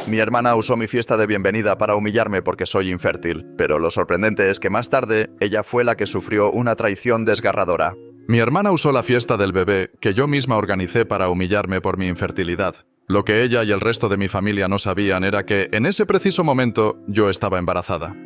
Mi hermana usó mi fiesta de bienvenida para humillarme porque soy infértil, pero lo sorprendente es que más tarde, ella fue la que sufrió una traición desgarradora. Mi hermana usó la fiesta del bebé que yo misma organicé para humillarme por mi infertilidad. Lo que ella y el resto de mi familia no sabían era que, en ese preciso momento, yo estaba embarazada.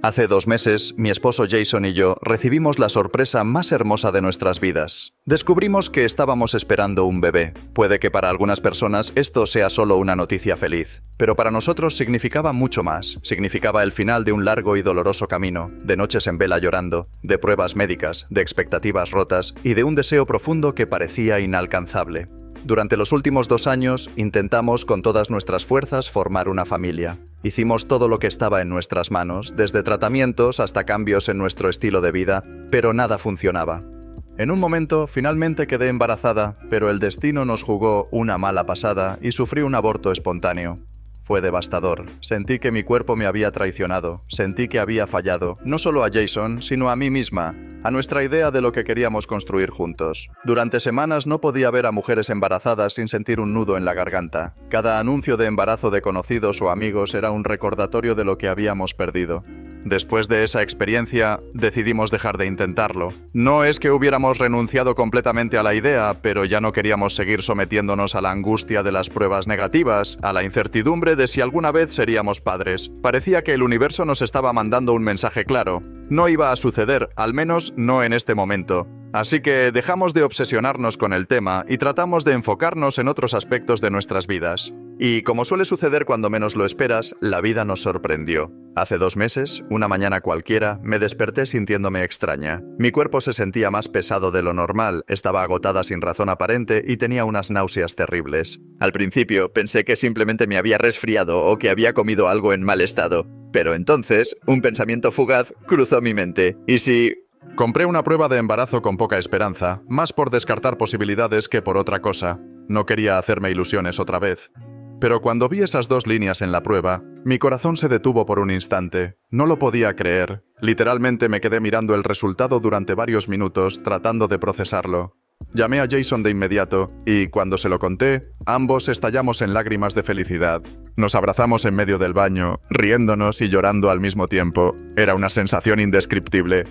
Hace 2 meses, mi esposo Jason y yo recibimos la sorpresa más hermosa de nuestras vidas. Descubrimos que estábamos esperando un bebé. Puede que para algunas personas esto sea solo una noticia feliz, pero para nosotros significaba mucho más. Significaba el final de un largo y doloroso camino, de noches en vela llorando, de pruebas médicas, de expectativas rotas y de un deseo profundo que parecía inalcanzable. Durante los últimos 2 años, intentamos con todas nuestras fuerzas formar una familia. Hicimos todo lo que estaba en nuestras manos, desde tratamientos hasta cambios en nuestro estilo de vida, pero nada funcionaba. En un momento, finalmente quedé embarazada, pero el destino nos jugó una mala pasada y sufrí un aborto espontáneo. Fue devastador. Sentí que mi cuerpo me había traicionado. Sentí que había fallado, no solo a Jason, sino a mí misma, a nuestra idea de lo que queríamos construir juntos. Durante semanas no podía ver a mujeres embarazadas sin sentir un nudo en la garganta. Cada anuncio de embarazo de conocidos o amigos era un recordatorio de lo que habíamos perdido. Después de esa experiencia, decidimos dejar de intentarlo. No es que hubiéramos renunciado completamente a la idea, pero ya no queríamos seguir sometiéndonos a la angustia de las pruebas negativas, a la incertidumbre de si alguna vez seríamos padres. Parecía que el universo nos estaba mandando un mensaje claro. No iba a suceder, al menos no en este momento. Así que dejamos de obsesionarnos con el tema y tratamos de enfocarnos en otros aspectos de nuestras vidas. Y como suele suceder cuando menos lo esperas, la vida nos sorprendió. Hace 2 meses, una mañana cualquiera, me desperté sintiéndome extraña. Mi cuerpo se sentía más pesado de lo normal, estaba agotada sin razón aparente y tenía unas náuseas terribles. Al principio pensé que simplemente me había resfriado o que había comido algo en mal estado. Pero entonces, un pensamiento fugaz cruzó mi mente. ¿Y si...? Compré una prueba de embarazo con poca esperanza, más por descartar posibilidades que por otra cosa. No quería hacerme ilusiones otra vez. Pero cuando vi esas 2 líneas en la prueba, mi corazón se detuvo por un instante. No lo podía creer. Literalmente me quedé mirando el resultado durante varios minutos, tratando de procesarlo. Llamé a Jason de inmediato, y cuando se lo conté, ambos estallamos en lágrimas de felicidad. Nos abrazamos en medio del baño, riéndonos y llorando al mismo tiempo. Era una sensación indescriptible.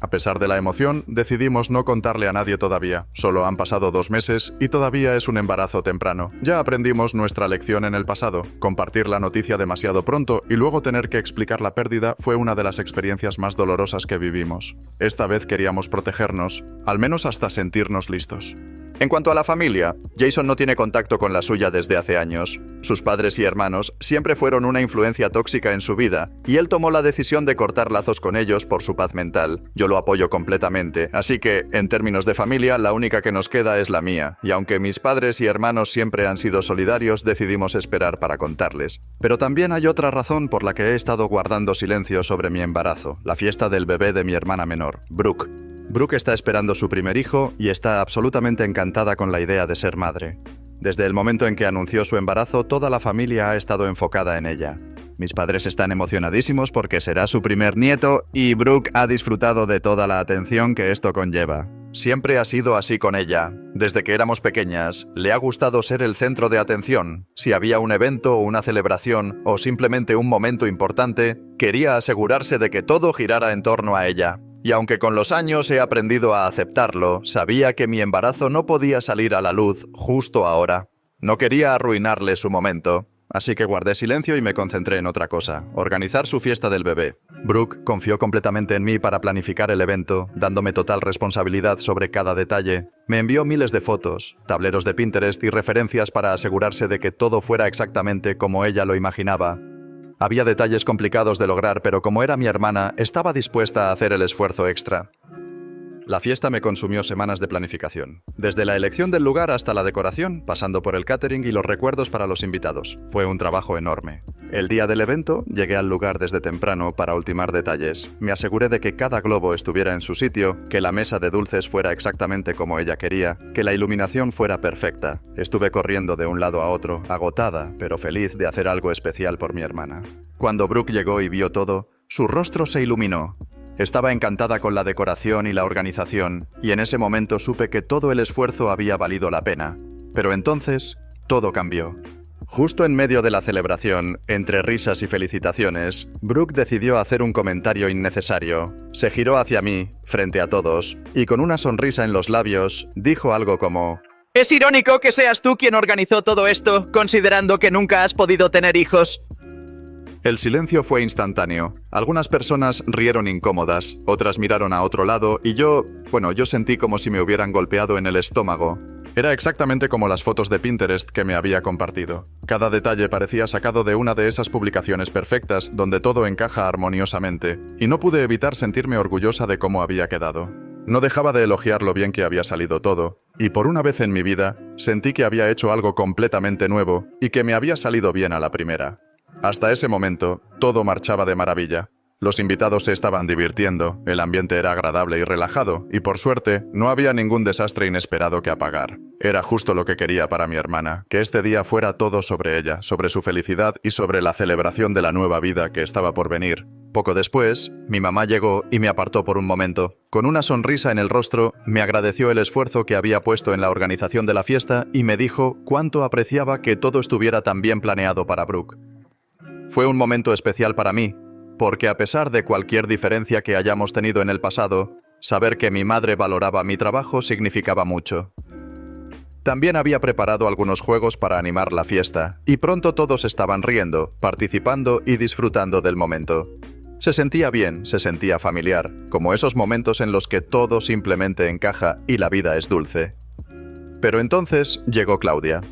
A pesar de la emoción, decidimos no contarle a nadie todavía. Solo han pasado 2 meses y todavía es un embarazo temprano. Ya aprendimos nuestra lección en el pasado. Compartir la noticia demasiado pronto y luego tener que explicar la pérdida fue una de las experiencias más dolorosas que vivimos. Esta vez queríamos protegernos, al menos hasta sentirnos listos. En cuanto a la familia, Jason no tiene contacto con la suya desde hace años. Sus padres y hermanos siempre fueron una influencia tóxica en su vida, y él tomó la decisión de cortar lazos con ellos por su paz mental. Yo lo apoyo completamente, así que, en términos de familia, la única que nos queda es la mía, y aunque mis padres y hermanos siempre han sido solidarios, decidimos esperar para contarles. Pero también hay otra razón por la que he estado guardando silencio sobre mi embarazo, la fiesta del bebé de mi hermana menor, Brooke. Brooke está esperando su primer hijo y está absolutamente encantada con la idea de ser madre. Desde el momento en que anunció su embarazo, toda la familia ha estado enfocada en ella. Mis padres están emocionadísimos porque será su primer nieto y Brooke ha disfrutado de toda la atención que esto conlleva. Siempre ha sido así con ella. Desde que éramos pequeñas, le ha gustado ser el centro de atención. Si había un evento o una celebración o simplemente un momento importante, quería asegurarse de que todo girara en torno a ella. Y aunque con los años he aprendido a aceptarlo, sabía que mi embarazo no podía salir a la luz justo ahora. No quería arruinarle su momento, así que guardé silencio y me concentré en otra cosa, organizar su fiesta del bebé. Brooke confió completamente en mí para planificar el evento, dándome total responsabilidad sobre cada detalle. Me envió miles de fotos, tableros de Pinterest y referencias para asegurarse de que todo fuera exactamente como ella lo imaginaba. Había detalles complicados de lograr, pero como era mi hermana, estaba dispuesta a hacer el esfuerzo extra. La fiesta me consumió semanas de planificación. Desde la elección del lugar hasta la decoración, pasando por el catering y los recuerdos para los invitados. Fue un trabajo enorme. El día del evento, llegué al lugar desde temprano para ultimar detalles. Me aseguré de que cada globo estuviera en su sitio, que la mesa de dulces fuera exactamente como ella quería, que la iluminación fuera perfecta. Estuve corriendo de un lado a otro, agotada, pero feliz de hacer algo especial por mi hermana. Cuando Brooke llegó y vio todo, su rostro se iluminó. Estaba encantada con la decoración y la organización, y en ese momento supe que todo el esfuerzo había valido la pena. Pero entonces, todo cambió. Justo en medio de la celebración, entre risas y felicitaciones, Brooke decidió hacer un comentario innecesario. Se giró hacia mí, frente a todos, y con una sonrisa en los labios, dijo algo como: Es irónico que seas tú quien organizó todo esto, considerando que nunca has podido tener hijos. El silencio fue instantáneo. Algunas personas rieron incómodas, otras miraron a otro lado y yo sentí como si me hubieran golpeado en el estómago. Era exactamente como las fotos de Pinterest que me había compartido. Cada detalle parecía sacado de una de esas publicaciones perfectas donde todo encaja armoniosamente, y no pude evitar sentirme orgullosa de cómo había quedado. No dejaba de elogiar lo bien que había salido todo, y por una vez en mi vida sentí que había hecho algo completamente nuevo y que me había salido bien a la primera. Hasta ese momento, todo marchaba de maravilla. Los invitados se estaban divirtiendo, el ambiente era agradable y relajado, y por suerte, no había ningún desastre inesperado que apagar. Era justo lo que quería para mi hermana, que este día fuera todo sobre ella, sobre su felicidad y sobre la celebración de la nueva vida que estaba por venir. Poco después, mi mamá llegó y me apartó por un momento. Con una sonrisa en el rostro, me agradeció el esfuerzo que había puesto en la organización de la fiesta y me dijo cuánto apreciaba que todo estuviera tan bien planeado para Brooke. Fue un momento especial para mí, porque a pesar de cualquier diferencia que hayamos tenido en el pasado, saber que mi madre valoraba mi trabajo significaba mucho. También había preparado algunos juegos para animar la fiesta, y pronto todos estaban riendo, participando y disfrutando del momento. Se sentía bien, se sentía familiar, como esos momentos en los que todo simplemente encaja y la vida es dulce. Pero entonces llegó Claudia.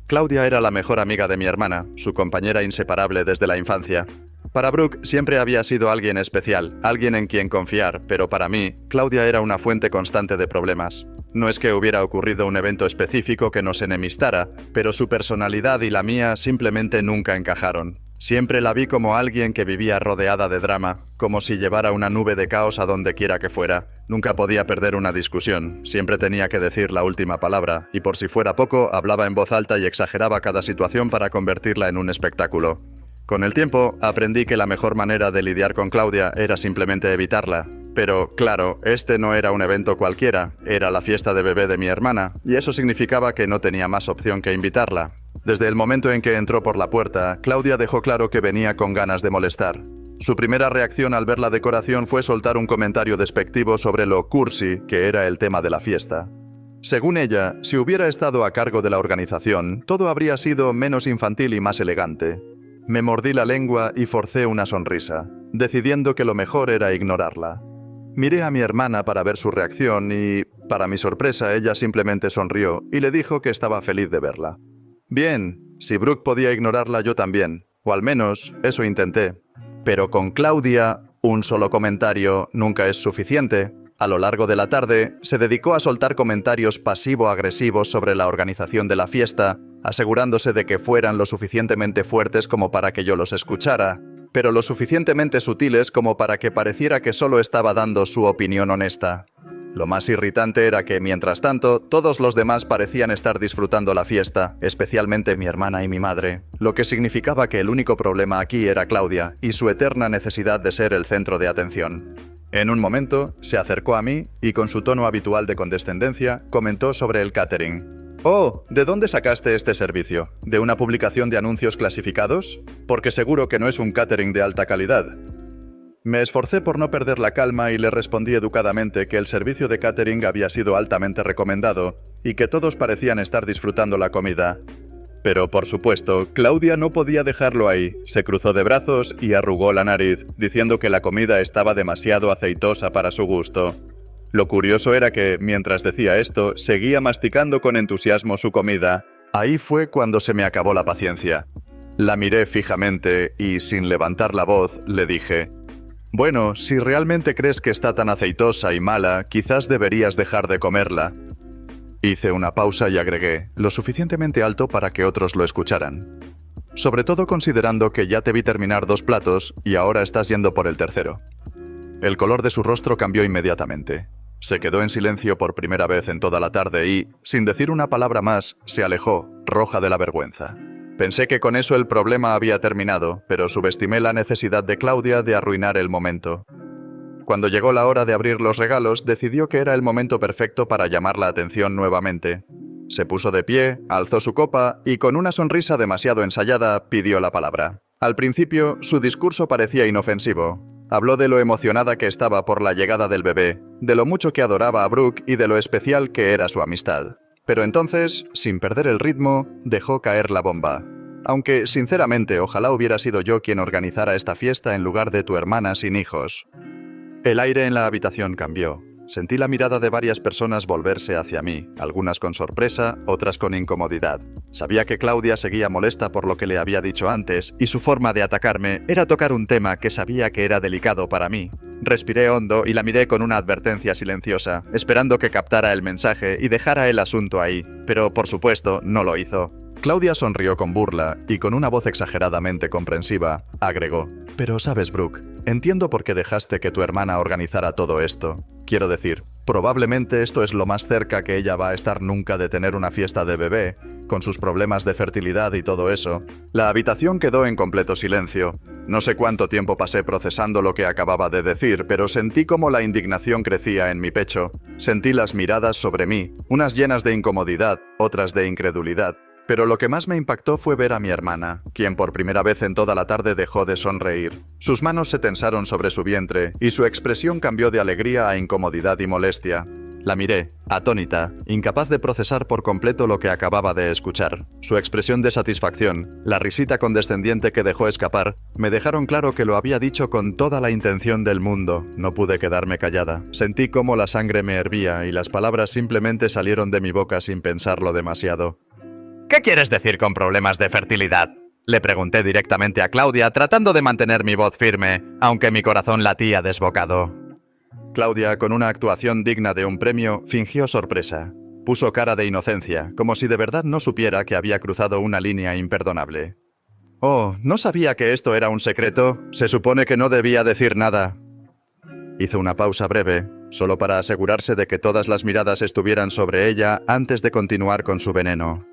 Claudia era la mejor amiga de mi hermana, su compañera inseparable desde la infancia. Para Brooke siempre había sido alguien especial, alguien en quien confiar, pero para mí, Claudia era una fuente constante de problemas. No es que hubiera ocurrido un evento específico que nos enemistara, pero su personalidad y la mía simplemente nunca encajaron. Siempre la vi como alguien que vivía rodeada de drama, como si llevara una nube de caos a donde quiera que fuera. Nunca podía perder una discusión, siempre tenía que decir la última palabra, y por si fuera poco, hablaba en voz alta y exageraba cada situación para convertirla en un espectáculo. Con el tiempo, aprendí que la mejor manera de lidiar con Claudia era simplemente evitarla. Pero, claro, este no era un evento cualquiera, era la fiesta de bebé de mi hermana, y eso significaba que no tenía más opción que invitarla. Desde el momento en que entró por la puerta, Claudia dejó claro que venía con ganas de molestar. Su primera reacción al ver la decoración fue soltar un comentario despectivo sobre lo cursi que era el tema de la fiesta. Según ella, si hubiera estado a cargo de la organización, todo habría sido menos infantil y más elegante. Me mordí la lengua y forcé una sonrisa, decidiendo que lo mejor era ignorarla. Miré a mi hermana para ver su reacción y, para mi sorpresa, ella simplemente sonrió y le dijo que estaba feliz de verla. Bien, si Brooke podía ignorarla, yo también, o al menos eso intenté. Pero con Claudia, un solo comentario nunca es suficiente. A lo largo de la tarde, se dedicó a soltar comentarios pasivo-agresivos sobre la organización de la fiesta, asegurándose de que fueran lo suficientemente fuertes como para que yo los escuchara, pero lo suficientemente sutiles como para que pareciera que solo estaba dando su opinión honesta. Lo más irritante era que, mientras tanto, todos los demás parecían estar disfrutando la fiesta, especialmente mi hermana y mi madre, lo que significaba que el único problema aquí era Claudia y su eterna necesidad de ser el centro de atención. En un momento, se acercó a mí y con su tono habitual de condescendencia, comentó sobre el catering. «Oh, ¿de dónde sacaste este servicio? ¿De una publicación de anuncios clasificados? Porque seguro que no es un catering de alta calidad». Me esforcé por no perder la calma y le respondí educadamente que el servicio de catering había sido altamente recomendado y que todos parecían estar disfrutando la comida. Pero, por supuesto, Claudia no podía dejarlo ahí. Se cruzó de brazos y arrugó la nariz, diciendo que la comida estaba demasiado aceitosa para su gusto. Lo curioso era que, mientras decía esto, seguía masticando con entusiasmo su comida. Ahí fue cuando se me acabó la paciencia. La miré fijamente y, sin levantar la voz, le dije: «Bueno, si realmente crees que está tan aceitosa y mala, quizás deberías dejar de comerla». Hice una pausa y agregué, lo suficientemente alto para que otros lo escucharan. «Sobre todo considerando que ya te vi terminar 2 platos y ahora estás yendo por el tercero». El color de su rostro cambió inmediatamente. Se quedó en silencio por primera vez en toda la tarde y, sin decir una palabra más, se alejó, roja de la vergüenza. Pensé que con eso el problema había terminado, pero subestimé la necesidad de Claudia de arruinar el momento. Cuando llegó la hora de abrir los regalos, decidió que era el momento perfecto para llamar la atención nuevamente. Se puso de pie, alzó su copa y con una sonrisa demasiado ensayada pidió la palabra. Al principio, su discurso parecía inofensivo. Habló de lo emocionada que estaba por la llegada del bebé, de lo mucho que adoraba a Brooke y de lo especial que era su amistad. Pero entonces, sin perder el ritmo, dejó caer la bomba. Aunque, sinceramente, ojalá hubiera sido yo quien organizara esta fiesta en lugar de tu hermana sin hijos. El aire en la habitación cambió. Sentí la mirada de varias personas volverse hacia mí, algunas con sorpresa, otras con incomodidad. Sabía que Claudia seguía molesta por lo que le había dicho antes, y su forma de atacarme era tocar un tema que sabía que era delicado para mí. Respiré hondo y la miré con una advertencia silenciosa, esperando que captara el mensaje y dejara el asunto ahí, pero por supuesto no lo hizo. Claudia sonrió con burla y con una voz exageradamente comprensiva, agregó: «Pero sabes, Brooke, entiendo por qué dejaste que tu hermana organizara todo esto. Quiero decir, probablemente esto es lo más cerca que ella va a estar nunca de tener una fiesta de bebé, con sus problemas de fertilidad y todo eso». La habitación quedó en completo silencio. No sé cuánto tiempo pasé procesando lo que acababa de decir, pero sentí como la indignación crecía en mi pecho. Sentí las miradas sobre mí, unas llenas de incomodidad, otras de incredulidad. Pero lo que más me impactó fue ver a mi hermana, quien por primera vez en toda la tarde dejó de sonreír. Sus manos se tensaron sobre su vientre y su expresión cambió de alegría a incomodidad y molestia. La miré, atónita, incapaz de procesar por completo lo que acababa de escuchar. Su expresión de satisfacción, la risita condescendiente que dejó escapar, me dejaron claro que lo había dicho con toda la intención del mundo. No pude quedarme callada. Sentí cómo la sangre me hervía y las palabras simplemente salieron de mi boca sin pensarlo demasiado. ¿Qué quieres decir con problemas de fertilidad? Le pregunté directamente a Claudia, tratando de mantener mi voz firme, aunque mi corazón latía desbocado. Claudia, con una actuación digna de un premio, fingió sorpresa. Puso cara de inocencia, como si de verdad no supiera que había cruzado una línea imperdonable. «Oh, ¿no sabía que esto era un secreto? Se supone que no debía decir nada». Hizo una pausa breve, solo para asegurarse de que todas las miradas estuvieran sobre ella antes de continuar con su veneno.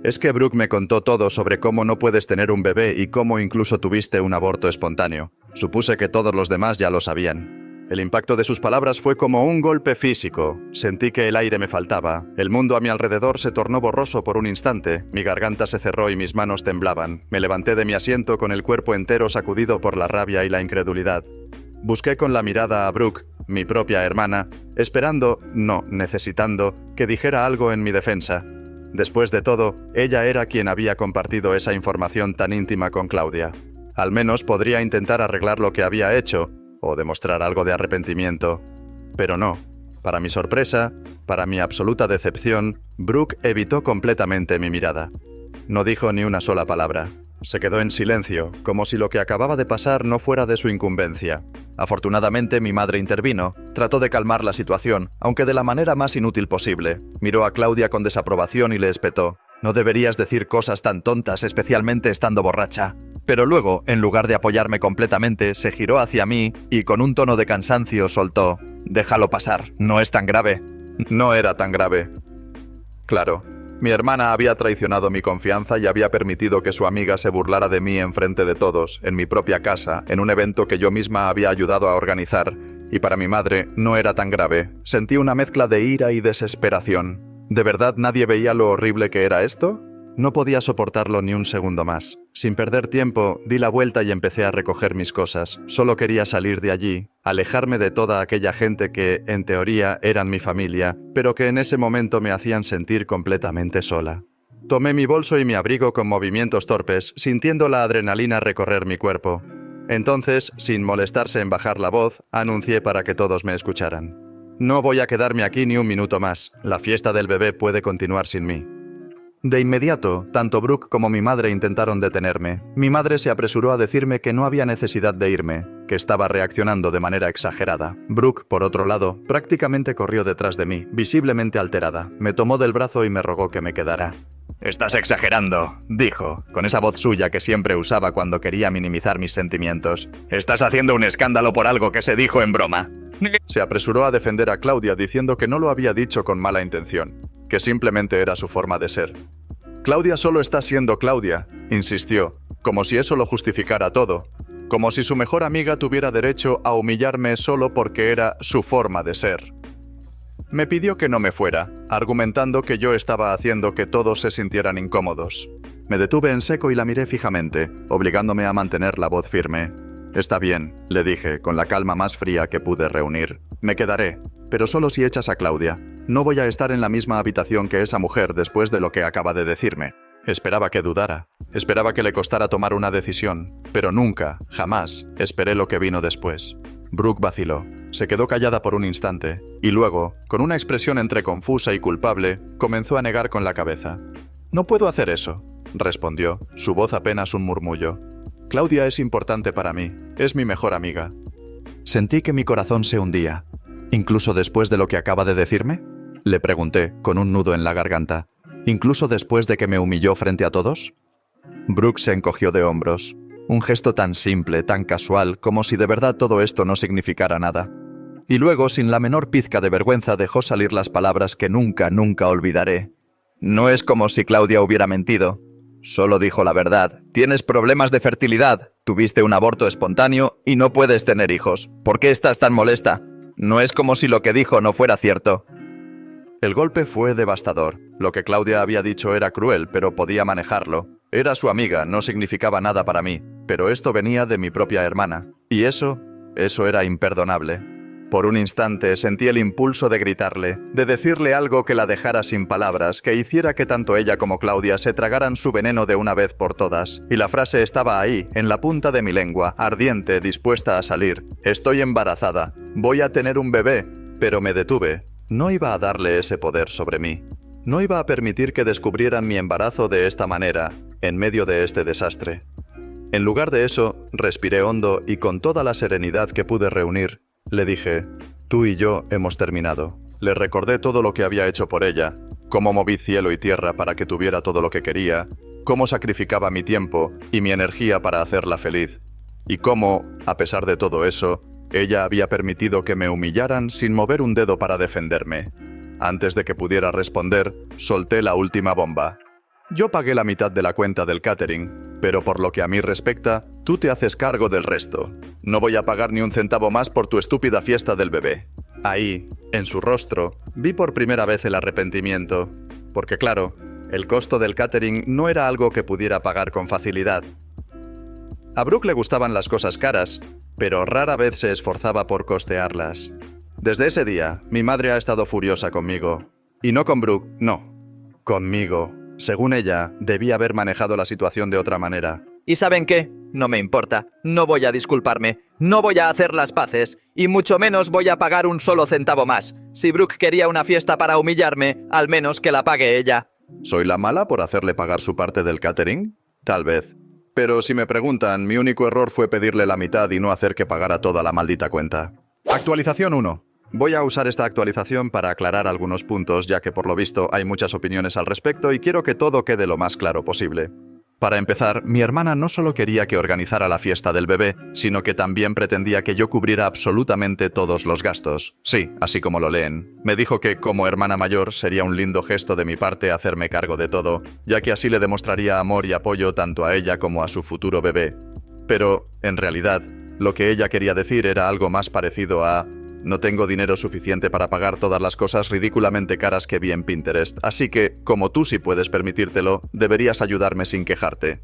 «Es que Brooke me contó todo sobre cómo no puedes tener un bebé y cómo incluso tuviste un aborto espontáneo. Supuse que todos los demás ya lo sabían». El impacto de sus palabras fue como un golpe físico. Sentí que el aire me faltaba. El mundo a mi alrededor se tornó borroso por un instante. Mi garganta se cerró y mis manos temblaban. Me levanté de mi asiento con el cuerpo entero sacudido por la rabia y la incredulidad. Busqué con la mirada a Brooke, mi propia hermana, esperando, no, necesitando, que dijera algo en mi defensa. Después de todo, ella era quien había compartido esa información tan íntima con Claudia. Al menos podría intentar arreglar lo que había hecho, o demostrar algo de arrepentimiento. Pero no. Para mi sorpresa, para mi absoluta decepción, Brooke evitó completamente mi mirada. No dijo ni una sola palabra. Se quedó en silencio, como si lo que acababa de pasar no fuera de su incumbencia. Afortunadamente, mi madre intervino. Trató de calmar la situación, aunque de la manera más inútil posible. Miró a Claudia con desaprobación y le espetó: «No deberías decir cosas tan tontas, especialmente estando borracha». Pero luego, en lugar de apoyarme completamente, se giró hacia mí y con un tono de cansancio soltó: «Déjalo pasar, no es tan grave». No era tan grave. Claro. Mi hermana había traicionado mi confianza y había permitido que su amiga se burlara de mí enfrente de todos, en mi propia casa, en un evento que yo misma había ayudado a organizar. Y para mi madre no era tan grave. Sentí una mezcla de ira y desesperación. ¿De verdad nadie veía lo horrible que era esto? No podía soportarlo ni un segundo más. Sin perder tiempo, di la vuelta y empecé a recoger mis cosas. Solo quería salir de allí, alejarme de toda aquella gente que, en teoría, eran mi familia, pero que en ese momento me hacían sentir completamente sola. Tomé mi bolso y mi abrigo con movimientos torpes, sintiendo la adrenalina recorrer mi cuerpo. Entonces, sin molestarse en bajar la voz, anuncié para que todos me escucharan: «No voy a quedarme aquí ni un minuto más. La fiesta del bebé puede continuar sin mí». De inmediato, tanto Brooke como mi madre intentaron detenerme. Mi madre se apresuró a decirme que no había necesidad de irme, que estaba reaccionando de manera exagerada. Brooke, por otro lado, prácticamente corrió detrás de mí, visiblemente alterada. Me tomó del brazo y me rogó que me quedara. «Estás exagerando», dijo, con esa voz suya que siempre usaba cuando quería minimizar mis sentimientos. «Estás haciendo un escándalo por algo que se dijo en broma». Se apresuró a defender a Claudia diciendo que no lo había dicho con mala intención, que simplemente era su forma de ser. «Claudia solo está siendo Claudia», insistió, como si eso lo justificara todo, como si su mejor amiga tuviera derecho a humillarme solo porque era su forma de ser. Me pidió que no me fuera, argumentando que yo estaba haciendo que todos se sintieran incómodos. Me detuve en seco y la miré fijamente, obligándome a mantener la voz firme. «Está bien», le dije, con la calma más fría que pude reunir. «Me quedaré, pero solo si echas a Claudia. No voy a estar en la misma habitación que esa mujer después de lo que acaba de decirme». Esperaba que dudara. Esperaba que le costara tomar una decisión. Pero nunca, jamás, esperé lo que vino después. Brooke vaciló. Se quedó callada por un instante. Y luego, con una expresión entre confusa y culpable, comenzó a negar con la cabeza. «No puedo hacer eso», respondió, su voz apenas un murmullo. «Claudia es importante para mí. Es mi mejor amiga». Sentí que mi corazón se hundía. «¿Incluso después de lo que acaba de decirme?», le pregunté, con un nudo en la garganta. «¿Incluso después de que me humilló frente a todos?». Brooke se encogió de hombros. Un gesto tan simple, tan casual, como si de verdad todo esto no significara nada. Y luego, sin la menor pizca de vergüenza, dejó salir las palabras que nunca olvidaré. «No es como si Claudia hubiera mentido. Solo dijo la verdad. Tienes problemas de fertilidad, tuviste un aborto espontáneo y no puedes tener hijos. ¿Por qué estás tan molesta? No es como si lo que dijo no fuera cierto». El golpe fue devastador. Lo que Claudia había dicho era cruel, pero podía manejarlo. Era su amiga, no significaba nada para mí, pero esto venía de mi propia hermana. Y eso era imperdonable. Por un instante sentí el impulso de gritarle, de decirle algo que la dejara sin palabras, que hiciera que tanto ella como Claudia se tragaran su veneno de una vez por todas. Y la frase estaba ahí, en la punta de mi lengua, ardiente, dispuesta a salir. «Estoy embarazada. Voy a tener un bebé». Pero me detuve. No iba a darle ese poder sobre mí. No iba a permitir que descubrieran mi embarazo de esta manera, en medio de este desastre. En lugar de eso, respiré hondo y con toda la serenidad que pude reunir, le dije, «Tú y yo hemos terminado». Le recordé todo lo que había hecho por ella, cómo moví cielo y tierra para que tuviera todo lo que quería, cómo sacrificaba mi tiempo y mi energía para hacerla feliz, y cómo, a pesar de todo eso, ella había permitido que me humillaran sin mover un dedo para defenderme. Antes de que pudiera responder, solté la última bomba. «Yo pagué la mitad de la cuenta del catering, pero por lo que a mí respecta, tú te haces cargo del resto. No voy a pagar ni un centavo más por tu estúpida fiesta del bebé». Ahí, en su rostro, vi por primera vez el arrepentimiento. Porque claro, el costo del catering no era algo que pudiera pagar con facilidad. A Brooke le gustaban las cosas caras, pero rara vez se esforzaba por costearlas. Desde ese día, mi madre ha estado furiosa conmigo. Y no con Brooke, no. Conmigo. Según ella, debía haber manejado la situación de otra manera. ¿Y saben qué? No me importa. No voy a disculparme. No voy a hacer las paces. Y mucho menos voy a pagar un solo centavo más. Si Brooke quería una fiesta para humillarme, al menos que la pague ella. ¿Soy la mala por hacerle pagar su parte del catering? Tal vez. Pero si me preguntan, mi único error fue pedirle la mitad y no hacer que pagara toda la maldita cuenta. Actualización 1. Voy a usar esta actualización para aclarar algunos puntos, ya que por lo visto hay muchas opiniones al respecto y quiero que todo quede lo más claro posible. Para empezar, mi hermana no solo quería que organizara la fiesta del bebé, sino que también pretendía que yo cubriera absolutamente todos los gastos. Sí, así como lo leen. Me dijo que, como hermana mayor, sería un lindo gesto de mi parte hacerme cargo de todo, ya que así le demostraría amor y apoyo tanto a ella como a su futuro bebé. Pero, en realidad, lo que ella quería decir era algo más parecido a: no tengo dinero suficiente para pagar todas las cosas ridículamente caras que vi en Pinterest, así que, como tú sí puedes permitírtelo, deberías ayudarme sin quejarte.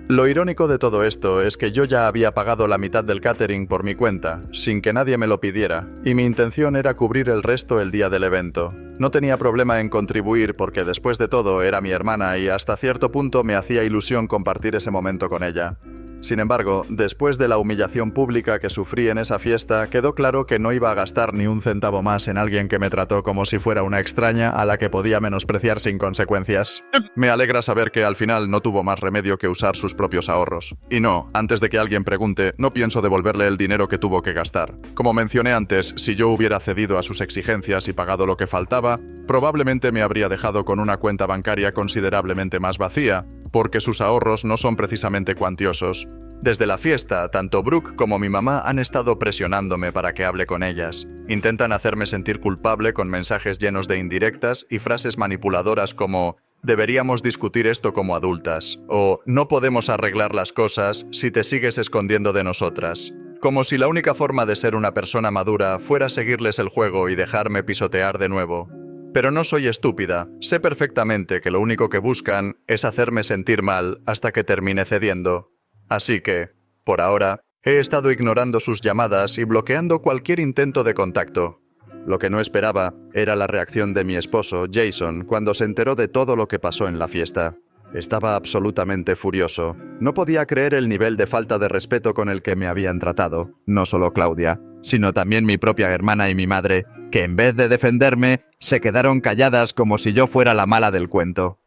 Lo irónico de todo esto es que yo ya había pagado la mitad del catering por mi cuenta, sin que nadie me lo pidiera, y mi intención era cubrir el resto el día del evento. No tenía problema en contribuir porque después de todo era mi hermana y hasta cierto punto me hacía ilusión compartir ese momento con ella. Sin embargo, después de la humillación pública que sufrí en esa fiesta, quedó claro que no iba a gastar ni un centavo más en alguien que me trató como si fuera una extraña a la que podía menospreciar sin consecuencias. Me alegra saber que al final no tuvo más remedio que usar sus propios ahorros. Y no, antes de que alguien pregunte, no pienso devolverle el dinero que tuvo que gastar. Como mencioné antes, si yo hubiera cedido a sus exigencias y pagado lo que faltaba, probablemente me habría dejado con una cuenta bancaria considerablemente más vacía, porque sus ahorros no son precisamente cuantiosos. Desde la fiesta, tanto Brooke como mi mamá han estado presionándome para que hable con ellas. Intentan hacerme sentir culpable con mensajes llenos de indirectas y frases manipuladoras como «deberíamos discutir esto como adultas» o «no podemos arreglar las cosas si te sigues escondiendo de nosotras». como si la única forma de ser una persona madura fuera seguirles el juego y dejarme pisotear de nuevo. Pero no soy estúpida, sé perfectamente que lo único que buscan es hacerme sentir mal hasta que termine cediendo. Así que, por ahora, he estado ignorando sus llamadas y bloqueando cualquier intento de contacto. Lo que no esperaba era la reacción de mi esposo, Jason, cuando se enteró de todo lo que pasó en la fiesta. Estaba absolutamente furioso. No podía creer el nivel de falta de respeto con el que me habían tratado. No solo Claudia, sino también mi propia hermana y mi madre, que en vez de defenderme, se quedaron calladas como si yo fuera la mala del cuento.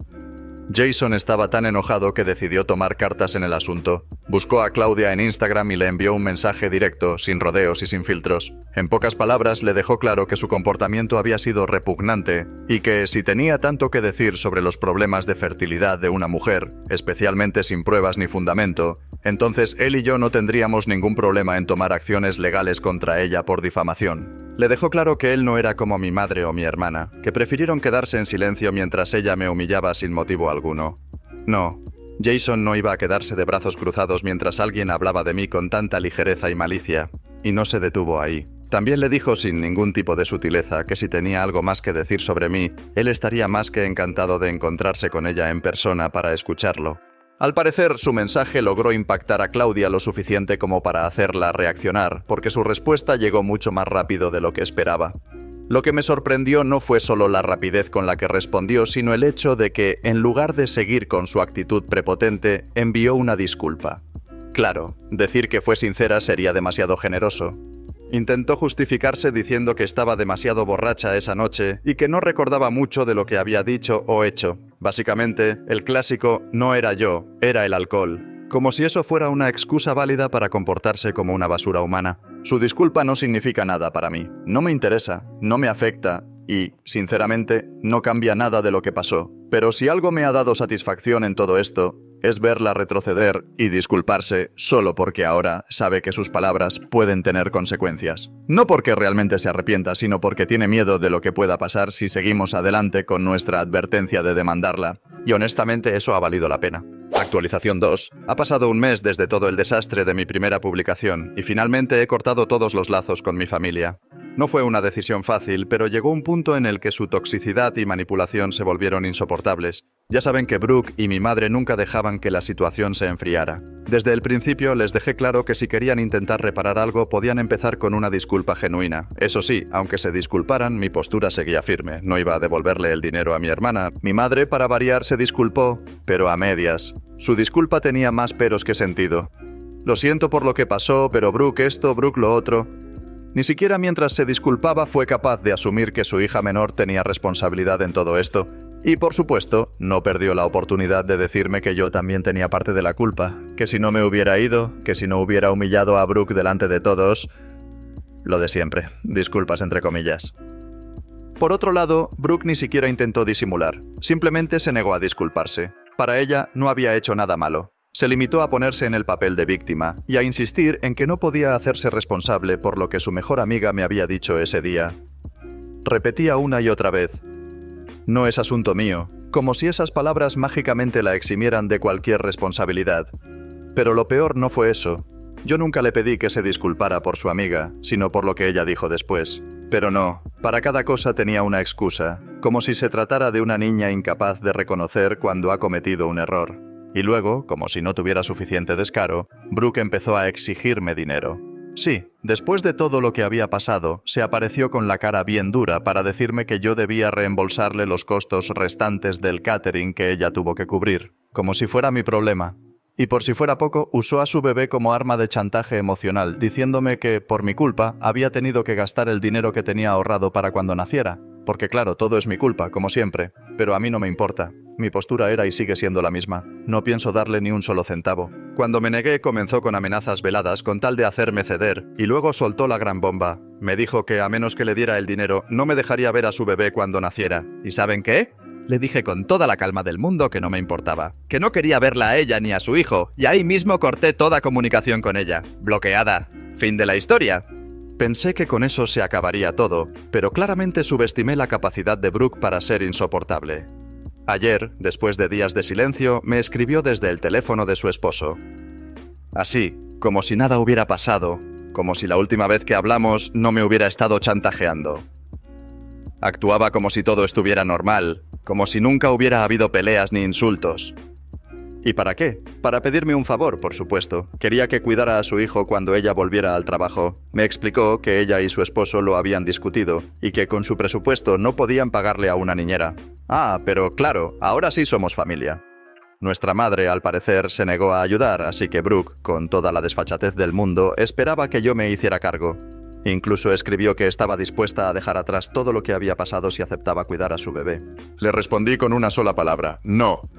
Jason estaba tan enojado que decidió tomar cartas en el asunto. Buscó a Claudia en Instagram y le envió un mensaje directo, sin rodeos y sin filtros. En pocas palabras, le dejó claro que su comportamiento había sido repugnante y que, si tenía tanto que decir sobre los problemas de fertilidad de una mujer, especialmente sin pruebas ni fundamento, entonces él y yo no tendríamos ningún problema en tomar acciones legales contra ella por difamación. Le dejó claro que él no era como mi madre o mi hermana, que prefirieron quedarse en silencio mientras ella me humillaba sin motivo alguno. No, Jason no iba a quedarse de brazos cruzados mientras alguien hablaba de mí con tanta ligereza y malicia. Y no se detuvo ahí. También le dijo sin ningún tipo de sutileza que si tenía algo más que decir sobre mí, él estaría más que encantado de encontrarse con ella en persona para escucharlo. Al parecer, su mensaje logró impactar a Claudia lo suficiente como para hacerla reaccionar, porque su respuesta llegó mucho más rápido de lo que esperaba. Lo que me sorprendió no fue solo la rapidez con la que respondió, sino el hecho de que, en lugar de seguir con su actitud prepotente, envió una disculpa. Claro, decir que fue sincera sería demasiado generoso. Intentó justificarse diciendo que estaba demasiado borracha esa noche y que no recordaba mucho de lo que había dicho o hecho. Básicamente, el clásico "no era yo, era el alcohol", como si eso fuera una excusa válida para comportarse como una basura humana. Su disculpa no significa nada para mí, no me interesa, no me afecta y, sinceramente, no cambia nada de lo que pasó. Pero si algo me ha dado satisfacción en todo esto, es verla retroceder y disculparse solo porque ahora sabe que sus palabras pueden tener consecuencias. No porque realmente se arrepienta, sino porque tiene miedo de lo que pueda pasar si seguimos adelante con nuestra advertencia de demandarla. Y honestamente eso ha valido la pena. Actualización 2. Ha pasado un mes desde todo el desastre de mi primera publicación y finalmente he cortado todos los lazos con mi familia. No fue una decisión fácil, pero llegó un punto en el que su toxicidad y manipulación se volvieron insoportables. Ya saben que Brooke y mi madre nunca dejaban que la situación se enfriara. Desde el principio les dejé claro que si querían intentar reparar algo podían empezar con una disculpa genuina. Eso sí, aunque se disculparan, mi postura seguía firme. No iba a devolverle el dinero a mi hermana. Mi madre, para variar, se disculpó, pero a medias. Su disculpa tenía más peros que sentido. Lo siento por lo que pasó, pero Brooke esto, Brooke lo otro. Ni siquiera mientras se disculpaba fue capaz de asumir que su hija menor tenía responsabilidad en todo esto. Y por supuesto, no perdió la oportunidad de decirme que yo también tenía parte de la culpa, que si no me hubiera ido, que si no hubiera humillado a Brooke delante de todos... Lo de siempre, disculpas entre comillas. Por otro lado, Brooke ni siquiera intentó disimular, simplemente se negó a disculparse. Para ella, no había hecho nada malo. Se limitó a ponerse en el papel de víctima y a insistir en que no podía hacerse responsable por lo que su mejor amiga me había dicho ese día. Repetía una y otra vez: "No es asunto mío", como si esas palabras mágicamente la eximieran de cualquier responsabilidad. Pero lo peor no fue eso. Yo nunca le pedí que se disculpara por su amiga, sino por lo que ella dijo después. Pero no, para cada cosa tenía una excusa, como si se tratara de una niña incapaz de reconocer cuando ha cometido un error. Y luego, como si no tuviera suficiente descaro, Brooke empezó a exigirme dinero. Sí, después de todo lo que había pasado, se apareció con la cara bien dura para decirme que yo debía reembolsarle los costos restantes del catering que ella tuvo que cubrir, como si fuera mi problema. Y por si fuera poco, usó a su bebé como arma de chantaje emocional, diciéndome que, por mi culpa, había tenido que gastar el dinero que tenía ahorrado para cuando naciera. Porque claro, todo es mi culpa, como siempre, pero a mí no me importa. Mi postura era y sigue siendo la misma. No pienso darle ni un solo centavo. Cuando me negué, comenzó con amenazas veladas con tal de hacerme ceder, y luego soltó la gran bomba. Me dijo que a menos que le diera el dinero, no me dejaría ver a su bebé cuando naciera. ¿Y saben qué? Le dije con toda la calma del mundo que no me importaba, que no quería verla a ella ni a su hijo, y ahí mismo corté toda comunicación con ella. Bloqueada. Fin de la historia. Pensé que con eso se acabaría todo, pero claramente subestimé la capacidad de Brooke para ser insoportable. Ayer, después de días de silencio, me escribió desde el teléfono de su esposo. Así, como si nada hubiera pasado, como si la última vez que hablamos no me hubiera estado chantajeando. Actuaba como si todo estuviera normal, como si nunca hubiera habido peleas ni insultos. ¿Y para qué? Para pedirme un favor, por supuesto. Quería que cuidara a su hijo cuando ella volviera al trabajo. Me explicó que ella y su esposo lo habían discutido y que con su presupuesto no podían pagarle a una niñera. Ah, pero claro, ahora sí somos familia. Nuestra madre, al parecer, se negó a ayudar, así que Brooke, con toda la desfachatez del mundo, esperaba que yo me hiciera cargo. Incluso escribió que estaba dispuesta a dejar atrás todo lo que había pasado si aceptaba cuidar a su bebé. Le respondí con una sola palabra, no.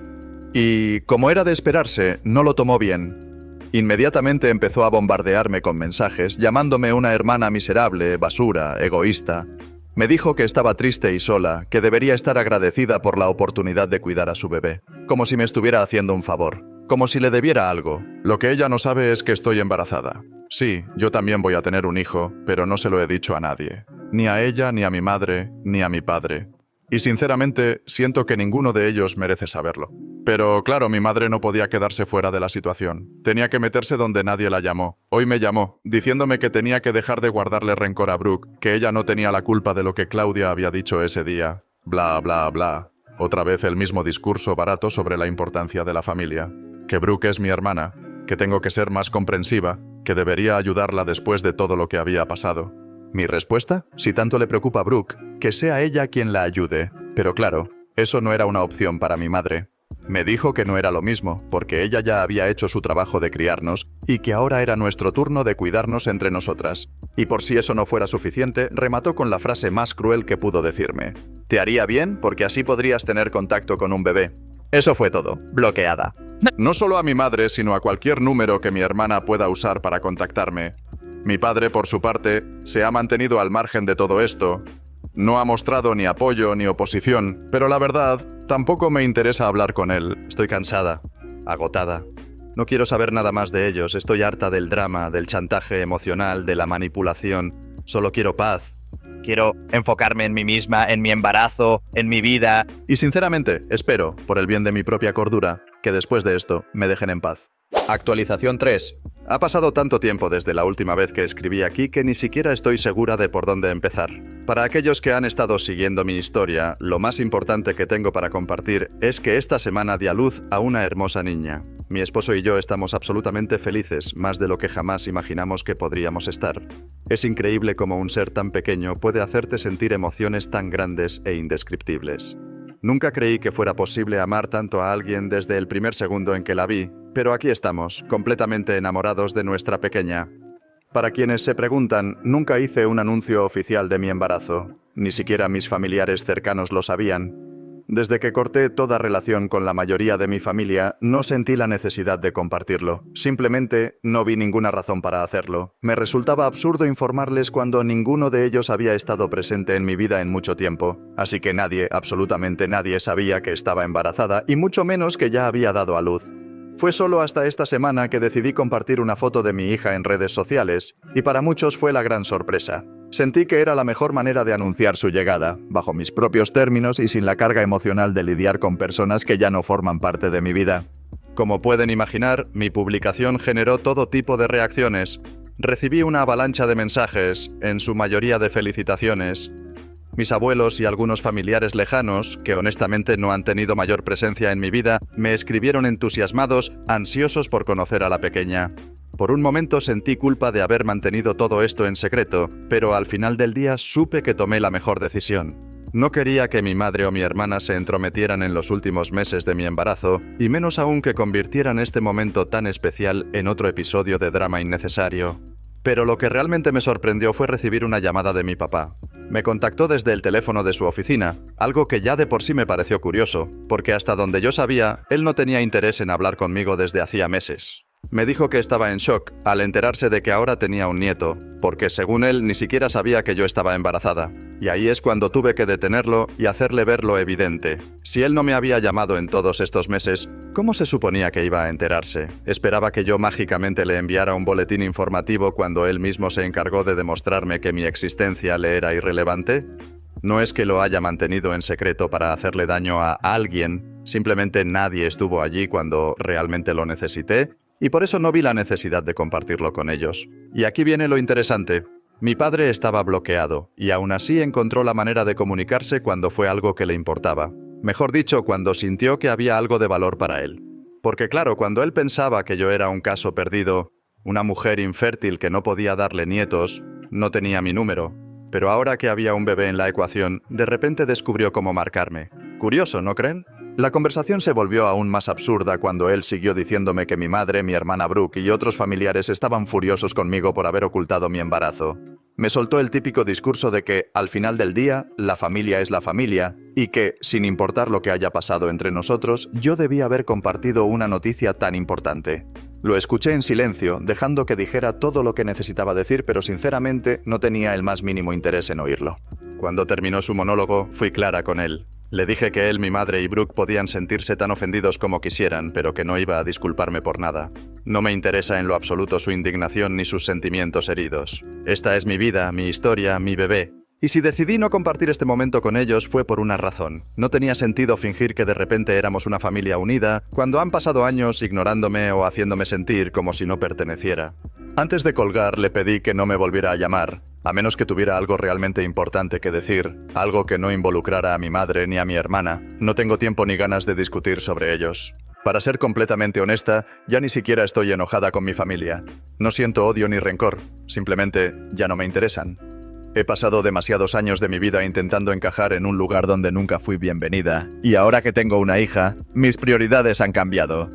Y, como era de esperarse, no lo tomó bien. Inmediatamente empezó a bombardearme con mensajes, llamándome una hermana miserable, basura, egoísta. Me dijo que estaba triste y sola, que debería estar agradecida por la oportunidad de cuidar a su bebé, como si me estuviera haciendo un favor, como si le debiera algo. Lo que ella no sabe es que estoy embarazada. Sí, yo también voy a tener un hijo, pero no se lo he dicho a nadie. Ni a ella, ni a mi madre, ni a mi padre. Y sinceramente, siento que ninguno de ellos merece saberlo. Pero claro, mi madre no podía quedarse fuera de la situación. Tenía que meterse donde nadie la llamó. Hoy me llamó, diciéndome que tenía que dejar de guardarle rencor a Brooke, que ella no tenía la culpa de lo que Claudia había dicho ese día. Bla, bla, bla. Otra vez el mismo discurso barato sobre la importancia de la familia. Que Brooke es mi hermana, que tengo que ser más comprensiva, que debería ayudarla después de todo lo que había pasado. ¿Mi respuesta? Si tanto le preocupa a Brooke, que sea ella quien la ayude. Pero claro, eso no era una opción para mi madre. Me dijo que no era lo mismo, porque ella ya había hecho su trabajo de criarnos y que ahora era nuestro turno de cuidarnos entre nosotras. Y por si eso no fuera suficiente, remató con la frase más cruel que pudo decirme. Te haría bien porque así podrías tener contacto con un bebé. Eso fue todo. Bloqueada. No solo a mi madre, sino a cualquier número que mi hermana pueda usar para contactarme. Mi padre, por su parte, se ha mantenido al margen de todo esto. No ha mostrado ni apoyo ni oposición, pero la verdad, tampoco me interesa hablar con él. Estoy cansada, agotada. No quiero saber nada más de ellos. Estoy harta del drama, del chantaje emocional, de la manipulación. Solo quiero paz. Quiero enfocarme en mí misma, en mi embarazo, en mi vida. Y sinceramente, espero, por el bien de mi propia cordura, que después de esto me dejen en paz. Actualización 3. Ha pasado tanto tiempo desde la última vez que escribí aquí que ni siquiera estoy segura de por dónde empezar. Para aquellos que han estado siguiendo mi historia, lo más importante que tengo para compartir es que esta semana di a luz a una hermosa niña. Mi esposo y yo estamos absolutamente felices, más de lo que jamás imaginamos que podríamos estar. Es increíble cómo un ser tan pequeño puede hacerte sentir emociones tan grandes e indescriptibles. Nunca creí que fuera posible amar tanto a alguien desde el primer segundo en que la vi, pero aquí estamos, completamente enamorados de nuestra pequeña. Para quienes se preguntan, nunca hice un anuncio oficial de mi embarazo. Ni siquiera mis familiares cercanos lo sabían. Desde que corté toda relación con la mayoría de mi familia, no sentí la necesidad de compartirlo. Simplemente no vi ninguna razón para hacerlo. Me resultaba absurdo informarles cuando ninguno de ellos había estado presente en mi vida en mucho tiempo. Así que nadie, absolutamente nadie, sabía que estaba embarazada y mucho menos que ya había dado a luz. Fue solo hasta esta semana que decidí compartir una foto de mi hija en redes sociales, y para muchos fue la gran sorpresa. Sentí que era la mejor manera de anunciar su llegada, bajo mis propios términos y sin la carga emocional de lidiar con personas que ya no forman parte de mi vida. Como pueden imaginar, mi publicación generó todo tipo de reacciones. Recibí una avalancha de mensajes, en su mayoría de felicitaciones. Mis abuelos y algunos familiares lejanos, que honestamente no han tenido mayor presencia en mi vida, me escribieron entusiasmados, ansiosos por conocer a la pequeña. Por un momento sentí culpa de haber mantenido todo esto en secreto, pero al final del día supe que tomé la mejor decisión. No quería que mi madre o mi hermana se entrometieran en los últimos meses de mi embarazo, y menos aún que convirtieran este momento tan especial en otro episodio de drama innecesario. Pero lo que realmente me sorprendió fue recibir una llamada de mi papá. Me contactó desde el teléfono de su oficina, algo que ya de por sí me pareció curioso, porque hasta donde yo sabía, él no tenía interés en hablar conmigo desde hacía meses. Me dijo que estaba en shock al enterarse de que ahora tenía un nieto, porque según él ni siquiera sabía que yo estaba embarazada. Y ahí es cuando tuve que detenerlo y hacerle ver lo evidente. Si él no me había llamado en todos estos meses, ¿cómo se suponía que iba a enterarse? ¿Esperaba que yo mágicamente le enviara un boletín informativo cuando él mismo se encargó de demostrarme que mi existencia le era irrelevante? No es que lo haya mantenido en secreto para hacerle daño a alguien, simplemente nadie estuvo allí cuando realmente lo necesité, y por eso no vi la necesidad de compartirlo con ellos. Y aquí viene lo interesante. Mi padre estaba bloqueado, y aún así encontró la manera de comunicarse cuando fue algo que le importaba. Mejor dicho, cuando sintió que había algo de valor para él. Porque claro, cuando él pensaba que yo era un caso perdido, una mujer infértil que no podía darle nietos, no tenía mi número. Pero ahora que había un bebé en la ecuación, de repente descubrió cómo marcarme. Curioso, ¿no creen? La conversación se volvió aún más absurda cuando él siguió diciéndome que mi madre, mi hermana Brooke y otros familiares estaban furiosos conmigo por haber ocultado mi embarazo. Me soltó el típico discurso de que, al final del día, la familia es la familia, y que, sin importar lo que haya pasado entre nosotros, yo debía haber compartido una noticia tan importante. Lo escuché en silencio, dejando que dijera todo lo que necesitaba decir, pero sinceramente no tenía el más mínimo interés en oírlo. Cuando terminó su monólogo, fui clara con él. Le dije que él, mi madre y Brooke podían sentirse tan ofendidos como quisieran, pero que no iba a disculparme por nada. No me interesa en lo absoluto su indignación ni sus sentimientos heridos. Esta es mi vida, mi historia, mi bebé. Y si decidí no compartir este momento con ellos fue por una razón. No tenía sentido fingir que de repente éramos una familia unida, cuando han pasado años ignorándome o haciéndome sentir como si no perteneciera. Antes de colgar le pedí que no me volviera a llamar, a menos que tuviera algo realmente importante que decir, algo que no involucrara a mi madre ni a mi hermana. No tengo tiempo ni ganas de discutir sobre ellos. Para ser completamente honesta, ya ni siquiera estoy enojada con mi familia. No siento odio ni rencor, simplemente ya no me interesan. He pasado demasiados años de mi vida intentando encajar en un lugar donde nunca fui bienvenida, y ahora que tengo una hija, mis prioridades han cambiado.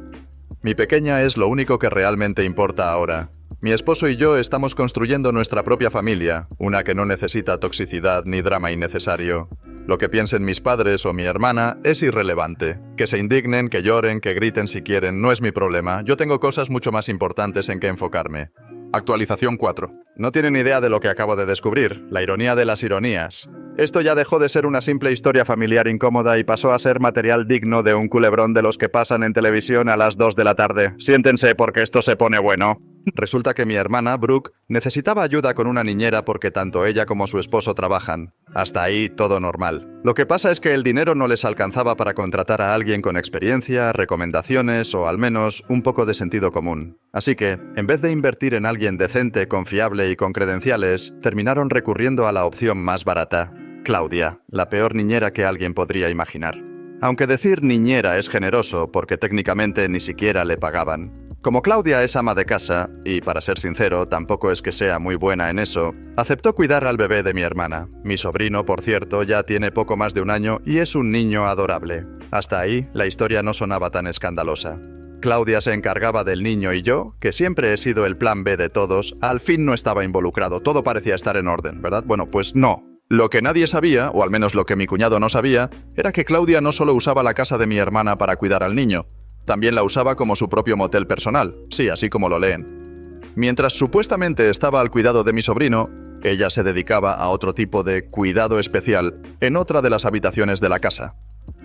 Mi pequeña es lo único que realmente importa ahora. Mi esposo y yo estamos construyendo nuestra propia familia, una que no necesita toxicidad ni drama innecesario. Lo que piensen mis padres o mi hermana es irrelevante. Que se indignen, que lloren, que griten si quieren, no es mi problema. Yo tengo cosas mucho más importantes en que enfocarme. Actualización 4. No tienen idea de lo que acabo de descubrir, la ironía de las ironías. Esto ya dejó de ser una simple historia familiar incómoda y pasó a ser material digno de un culebrón de los que pasan en televisión a las 2 de la tarde. Siéntense porque esto se pone bueno. Resulta que mi hermana, Brooke, necesitaba ayuda con una niñera porque tanto ella como su esposo trabajan. Hasta ahí todo normal. Lo que pasa es que el dinero no les alcanzaba para contratar a alguien con experiencia, recomendaciones o al menos un poco de sentido común. Así que, en vez de invertir en alguien decente, confiable y con credenciales, terminaron recurriendo a la opción más barata. Claudia, la peor niñera que alguien podría imaginar. Aunque decir niñera es generoso porque técnicamente ni siquiera le pagaban. Como Claudia es ama de casa, y para ser sincero, tampoco es que sea muy buena en eso, aceptó cuidar al bebé de mi hermana. Mi sobrino, por cierto, ya tiene poco más de un año y es un niño adorable. Hasta ahí, la historia no sonaba tan escandalosa. Claudia se encargaba del niño y yo, que siempre he sido el plan B de todos, al fin no estaba involucrado. Todo parecía estar en orden, ¿verdad? Bueno, pues no. Lo que nadie sabía, o al menos lo que mi cuñado no sabía, era que Claudia no solo usaba la casa de mi hermana para cuidar al niño, también la usaba como su propio motel personal, sí, así como lo leen. Mientras supuestamente estaba al cuidado de mi sobrino, ella se dedicaba a otro tipo de cuidado especial en otra de las habitaciones de la casa.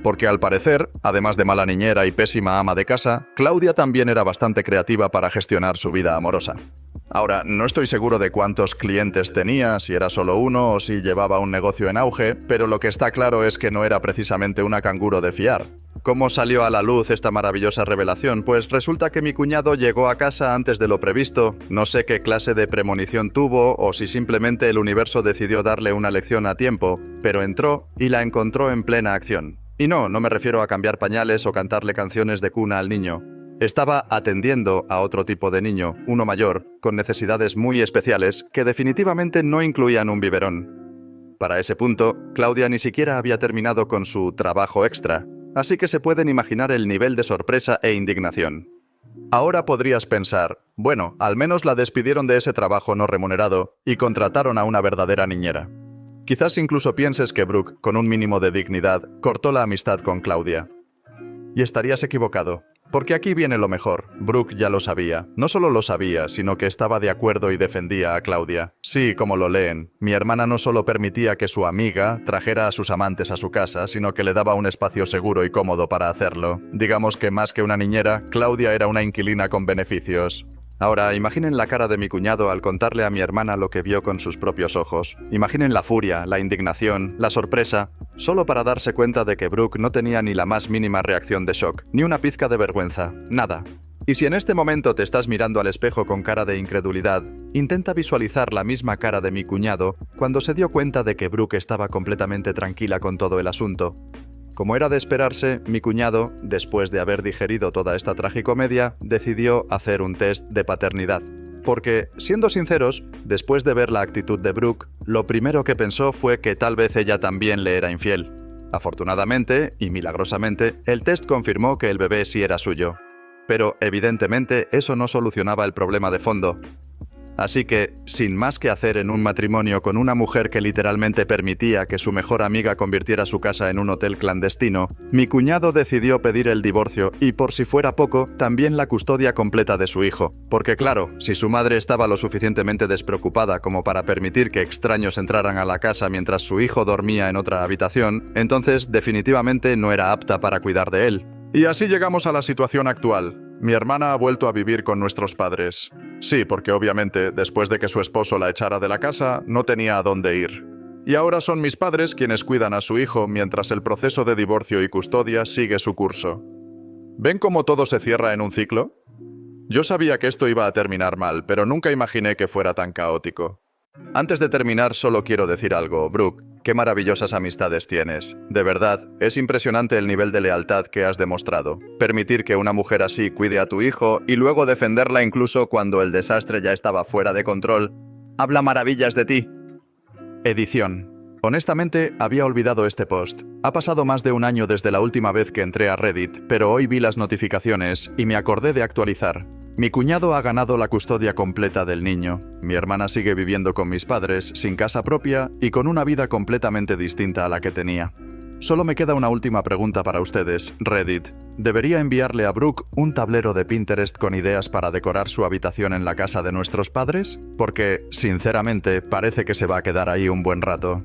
Porque al parecer, además de mala niñera y pésima ama de casa, Claudia también era bastante creativa para gestionar su vida amorosa. Ahora, no estoy seguro de cuántos clientes tenía, si era solo uno o si llevaba un negocio en auge, pero lo que está claro es que no era precisamente una canguro de fiar. ¿Cómo salió a la luz esta maravillosa revelación? Pues resulta que mi cuñado llegó a casa antes de lo previsto. No sé qué clase de premonición tuvo o si simplemente el universo decidió darle una lección a tiempo, pero entró y la encontró en plena acción. Y no me refiero a cambiar pañales o cantarle canciones de cuna al niño. Estaba atendiendo a otro tipo de niño, uno mayor, con necesidades muy especiales que definitivamente no incluían un biberón. Para ese punto, Claudia ni siquiera había terminado con su trabajo extra. Así que se pueden imaginar el nivel de sorpresa e indignación. Ahora podrías pensar, bueno, al menos la despidieron de ese trabajo no remunerado y contrataron a una verdadera niñera. Quizás incluso pienses que Brooke, con un mínimo de dignidad, cortó la amistad con Claudia. Y estarías equivocado. Porque aquí viene lo mejor. Brooke ya lo sabía. No solo lo sabía, sino que estaba de acuerdo y defendía a Claudia. Sí, como lo leen. Mi hermana no solo permitía que su amiga trajera a sus amantes a su casa, sino que le daba un espacio seguro y cómodo para hacerlo. Digamos que más que una niñera, Claudia era una inquilina con beneficios. Ahora, imaginen la cara de mi cuñado al contarle a mi hermana lo que vio con sus propios ojos. Imaginen la furia, la indignación, la sorpresa, solo para darse cuenta de que Brooke no tenía ni la más mínima reacción de shock, ni una pizca de vergüenza, nada. Y si en este momento te estás mirando al espejo con cara de incredulidad, intenta visualizar la misma cara de mi cuñado cuando se dio cuenta de que Brooke estaba completamente tranquila con todo el asunto. Como era de esperarse, mi cuñado, después de haber digerido toda esta tragicomedia, decidió hacer un test de paternidad. Porque, siendo sinceros, después de ver la actitud de Brooke, lo primero que pensó fue que tal vez ella también le era infiel. Afortunadamente, y milagrosamente, el test confirmó que el bebé sí era suyo. Pero, evidentemente, eso no solucionaba el problema de fondo. Así que, sin más que hacer en un matrimonio con una mujer que literalmente permitía que su mejor amiga convirtiera su casa en un hotel clandestino, mi cuñado decidió pedir el divorcio y, por si fuera poco, también la custodia completa de su hijo. Porque claro, si su madre estaba lo suficientemente despreocupada como para permitir que extraños entraran a la casa mientras su hijo dormía en otra habitación, entonces definitivamente no era apta para cuidar de él. Y así llegamos a la situación actual. Mi hermana ha vuelto a vivir con nuestros padres. Sí, porque obviamente, después de que su esposo la echara de la casa, no tenía a dónde ir. Y ahora son mis padres quienes cuidan a su hijo mientras el proceso de divorcio y custodia sigue su curso. ¿Ven cómo todo se cierra en un ciclo? Yo sabía que esto iba a terminar mal, pero nunca imaginé que fuera tan caótico. Antes de terminar, solo quiero decir algo, Brooke. Qué maravillosas amistades tienes. De verdad, es impresionante el nivel de lealtad que has demostrado. Permitir que una mujer así cuide a tu hijo y luego defenderla incluso cuando el desastre ya estaba fuera de control. Habla maravillas de ti. Edición. Honestamente, había olvidado este post. Ha pasado más de un año desde la última vez que entré a Reddit, pero hoy vi las notificaciones y me acordé de actualizar. Mi cuñado ha ganado la custodia completa del niño. Mi hermana sigue viviendo con mis padres, sin casa propia y con una vida completamente distinta a la que tenía. Solo me queda una última pregunta para ustedes, Reddit. ¿Debería enviarle a Brooke un tablero de Pinterest con ideas para decorar su habitación en la casa de nuestros padres? Porque, sinceramente, parece que se va a quedar ahí un buen rato.